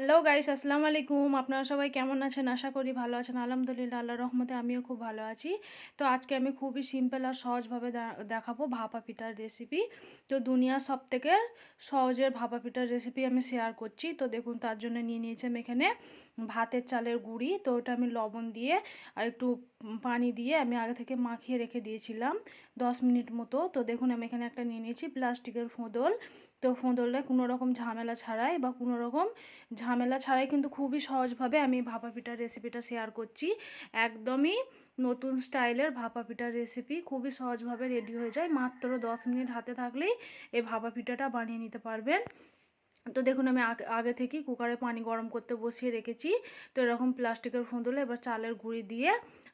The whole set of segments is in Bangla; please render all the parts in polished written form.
হ্যালো গাইস, আসসালামু আলাইকুম। আপনারা সবাই কেমন আছেন? আশা করি ভালো আছেন। আলহামদুলিল্লাহ, আল্লাহর রহমতে আমিও খুব ভালো আছি। তো আজকে আমি খুবই সিম্পল আর সহজভাবে দেখাবো ভাপা পিঠার রেসিপি। তো দুনিয়ার সবথেকে সহজের ভাপা পিঠার রেসিপি আমি শেয়ার করছি। তো দেখুন, তার জন্য নিয়ে নিয়েছি আমি এখানে ভাতের চালের গুঁড়ি। তো ওটা আমি লবণ দিয়ে আর একটু পানি দিয়ে আমি আগে থেকে মাখিয়ে রেখে দিয়েছিলাম 10 মিনিট মতো। তো দেখুন, আমি এখানে একটা নিয়ে নিয়েছি প্লাস্টিকের ফোঁদল। তো ফোঁদলে কোনো রকম ঝামেলা ছাড়াই কিন্তু খুবই সহজভাবে আমি ভাপা পিঠার রেসিপিটা শেয়ার করছি। একদমই নতুন স্টাইলের ভাপা পিঠার রেসিপি, খুবই সহজভাবে রেডি হয়ে যায়। মাত্র 10 মিনিট হাতে থাকলেই এই ভাপা পিঠাটা বানিয়ে নিতে পারবেন। তো দেখুন, আমি আগে থেকেই কুকারে পানি গরম করতে বসিয়ে রেখেছি। তো এরকম প্লাস্টিকের ফোঁদলে এবার চালের গুঁড়ি দিয়ে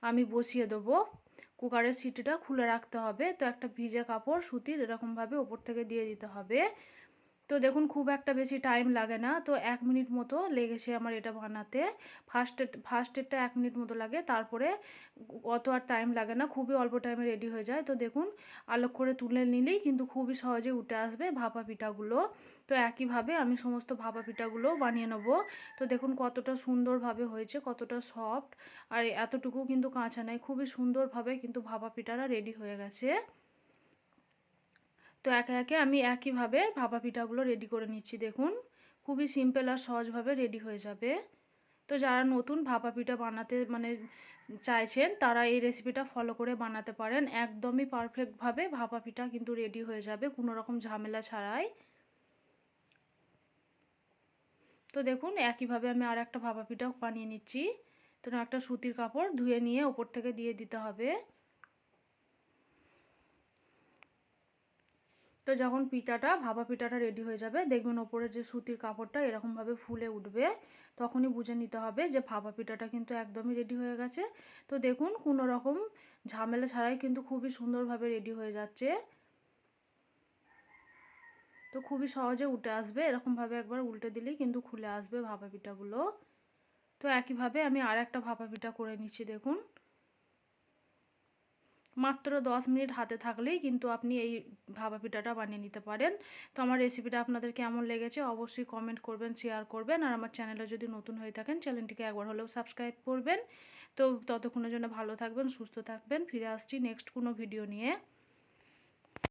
আমি বসিয়ে দেবো। কুকারের সিটিটা খুলে রাখতে হবে। তো একটা ভিজে কাপড় সুতির এরকমভাবে ওপর থেকে দিয়ে দিতে হবে। তো দেখুন, খুব একটা বেশি টাইম লাগে না। তো 1 মিনিট মতো লেগেছে আমার এটা বানাতে। ফার্স্টেরটা 1 মিনিট মতো লাগে, তারপরে অত আর টাইম লাগে না, খুবই অল্প টাইমে রেডি হয়ে যায়। তো দেখুন, আলোক করে তুলে নিলেই কিন্তু খুবই সহজে উঠে আসবে ভাপা পিঠাগুলো। তো একইভাবে আমি সমস্ত ভাপা পিঠাগুলো বানিয়ে নেব। তো দেখুন কতটা সুন্দরভাবে হয়েছে, কতটা সফট, আর এতটুকু কিন্তু কাঁচা নেই, খুবই সুন্দরভাবে কিন্তু ভাপা পিঠাটা রেডি হয়ে গেছে। তো একে একে আমি একইভাবে ভাপা পিঠাগুলো রেডি করে নিচ্ছি। দেখুন, খুবই সিম্পল আর সহজভাবে রেডি হয়ে যাবে। তো যারা নতুন ভাপা পিঠা বানাতে চাইছেন, তারা এই রেসিপিটা ফলো করে বানাতে পারেন। একদমই পারফেক্টভাবে ভাপা পিঠা কিন্তু রেডি হয়ে যাবে কোনো রকম ঝামেলা ছাড়াই। তো দেখুন, একইভাবে আমি আর একটা ভাপা পিঠাও বানিয়ে নিচ্ছি। তো একটা সুতির কাপড় ধুয়ে নিয়ে ওপর থেকে দিয়ে দিতে হবে। তো যখন ভাপা পিঠাটা রেডি হয়ে যাবে, দেখবেন ওপরে যে সুতির কাপড়টা এরকমভাবে ফুলে উঠবে, তখনই বুঝে নিতে হবে যে ভাপা পিঠাটা কিন্তু একদমই রেডি হয়ে গেছে। তো দেখুন, কোনো রকম ঝামেলা ছাড়াই কিন্তু খুবই সুন্দরভাবে রেডি হয়ে যাচ্ছে। তো খুবই সহজে উঠে আসবে, এরকমভাবে একবার উল্টে দিলেই কিন্তু খুলে আসবে ভাপা পিঠাগুলো। তো একইভাবে আমি আর একটা ভাপা পিঠা করে নিচ্ছি। দেখুন, মাত্র 10 মিনিট হাতে থাকলেই কিন্তু আপনি এই ভাপা পিঠাটা বানিয়ে নিতে পারেন। তো আমার রেসিপিটা আপনাদের কেমন লেগেছে অবশ্যই কমেন্ট করবেন, শেয়ার করবেন, আর আমার চ্যানেলে যদি নতুন হয়ে থাকেন চ্যানেলটিকে একবার হলেও সাবস্ক্রাইব করবেন। তো ততক্ষণের জন্য ভালো থাকবেন, সুস্থ থাকবেন। ফিরে আসছি নেক্সট কোনো ভিডিও নিয়ে।